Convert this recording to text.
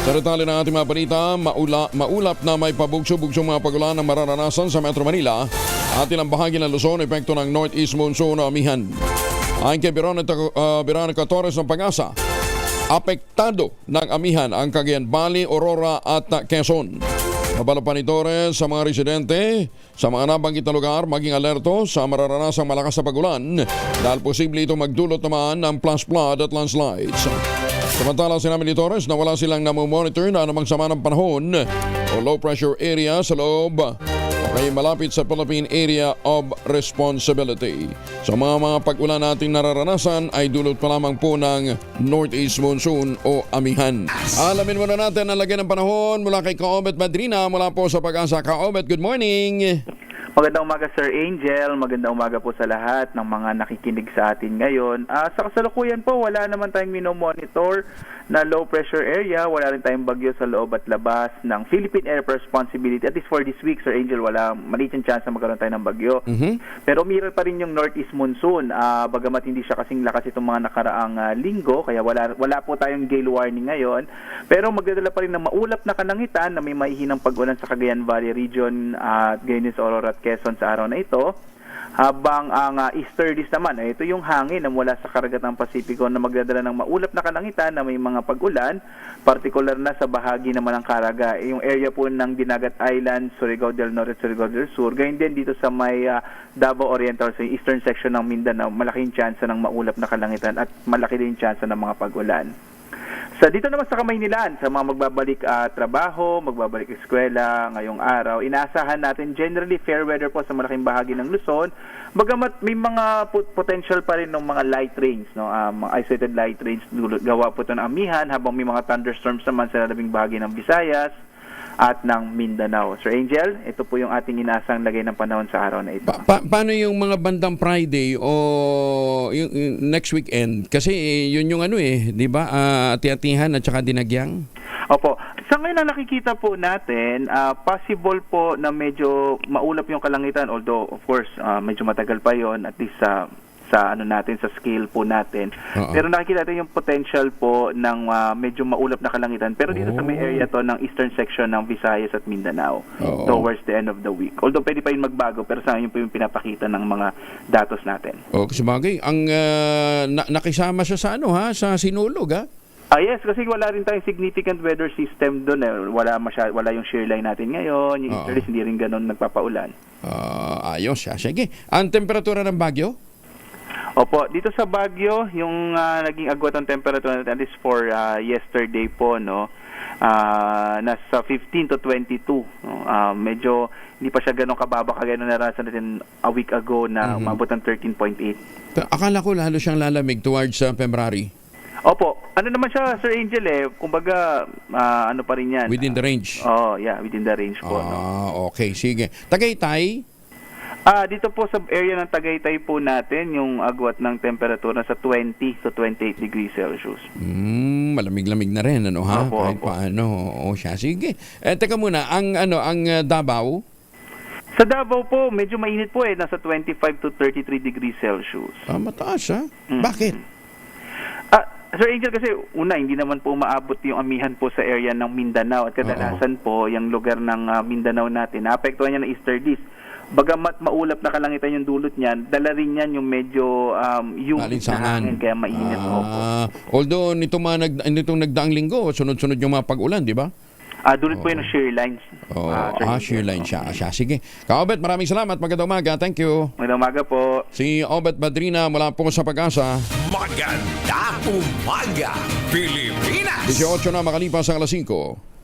Sa detalye ng ating mga balita, maulap na may pabugso-bugsong mga pagulan ng mararanasan sa Metro Manila at ilang bahagi ng Luzon, epekto ng Northeast Monsoon o amihan. Ayon kay Veronica Torres ng Pag-asa, apektado ng amihan ang Cagayan Valley, Aurora at Quezon. Nabala pa ni Torres sa mga residente sa mga nabanggit na lugar maging alerto sa mararanasang malakas na pagulan dahil posible ito magdulot naman ng flash flood at landslides. Samantala, sinabi ni Torres na wala silang namomonitor na anumang sama ng panahon o low pressure area sa loob o kaya malapit sa Philippine Area of Responsibility. Sa mga pag-ulan nating nararanasan ay dulot pa lamang po ng Northeast Monsoon o amihan. Alamin muna natin ang lagay ng panahon mula kay Kaobet Madrina mula po sa Pag-asa. Kaobet, good morning! Magandang umaga, Sir Angel. Magandang umaga po sa lahat ng mga nakikinig sa atin ngayon. Sa kasalukuyan po, wala naman tayong minomonitor na low pressure area. Wala rin tayong bagyo sa loob at labas ng Philippine Area of Responsibility. At least for this week, Sir Angel, wala maliit yung chance na magkaroon tayo ng bagyo. Pero umiral pa rin yung Northeast Monsoon. Bagamat hindi siya kasing lakas itong mga nakaraang linggo, kaya wala po tayong gale warning ngayon. Pero magdadala pa rin ng maulap na kanangitan na may maihinang pag-ulan sa Cagayan Valley region at gayon din sa Aurora at Quezon sa araw na ito. Habang ang easterlies naman, ito yung hangin na mula sa karagatang Pasipiko na magdadala ng maulap na kanangitan na may mga pag-ulan, partikular na sa bahagi naman ng Caraga, yung area po ng Dinagat Island, Surigao del Norte at Surigao del Sur. Gayun din dito sa may Davao Oriental, sa eastern section ng Mindanao, malaking tsansa ng maulap na kalangitan at malaki din tsansa ng mga pag-ulan. Dito naman sa Kamaynilan, sa mga magbabalik trabaho, magbabalik eskwela ngayong araw, inaasahan natin generally fair weather po sa malaking bahagi ng Luzon. Bagamat may mga potential pa rin ng mga light rains, mga isolated light rains, gawa po ito ng amihan, habang may mga thunderstorms naman sa labing bahagi ng Visayas at ng Mindanao. Sir Angel, ito po yung ating inaasang lagay ng panahon sa araw na ito. Paano yung mga bandang Friday o yung next weekend? Kasi yun yung di ba? Ati-atihan at saka dinagyang? Opo. Sa ngayon na nakikita po natin, possible po na medyo maulap yung kalangitan, although of course medyo matagal pa yon, at least sa scale po natin. Pero nakikita natin yung potential po ng medyo maulap na kalangitan. Pero dito sa may area to ng eastern section ng Visayas at Mindanao towards the end of the week. Although pwede pa yun magbago, pero sa yun po yung pinapakita ng mga datos natin. Kasi bagay, ang nakisama siya sa sa Sinulog, ha? Yes, kasi wala rin tayong significant weather system doon. Wala yung shear line natin ngayon. Yung easterlies hindi rin ganun nagpapaulan. Ayos siya. Sige. Ang temperatura ng Baguio? Opo, dito sa Baguio, yung naging agwat ng temperature natin, at least for yesterday po, nasa 15 to 22. Medyo hindi pa siya ganun kababa kagaya nung naranasan natin a week ago na umabot ng 13.8. Akala ko lalo siyang lalamig towards February. Opo, ano naman siya, Sir Angel, kumbaga, ano pa rin yan. Within the range? Within the range po. Okay, sige. Tagaytay? Dito po sa area ng Tagaytay po natin, yung agwat ng temperatura sa 20 to 28 degrees Celsius. Malamig-lamig na rin, ha? Opo, kahit paano. Siya. Sige. Teka muna, ang Davao? Sa Davao po, medyo mainit po nasa 25 to 33 degrees Celsius. Mataas, ha? Bakit? Sir Angel, kasi hindi naman po maabot yung amihan po sa area ng Mindanao at kadalasan po yung lugar ng Mindanao natin, naapektuhan niya ng easterlies. Bagamat maulap na kalangitan yung dulot niyan, dala rin yan yung medyo humid na hangin, kaya mainit. Although nitong nagdaang linggo, sunod-sunod yung mga pag-ulan, di ba? Dulot po yung shear lines. Shear line siya. Sige. Kaobet, maraming salamat. Magandang umaga. Thank you. Magandang umaga po. Si Obet Madrina mula po sa Pag-asa. Magandang umaga, Pilipinas! 18 na makalipas ang alas 5.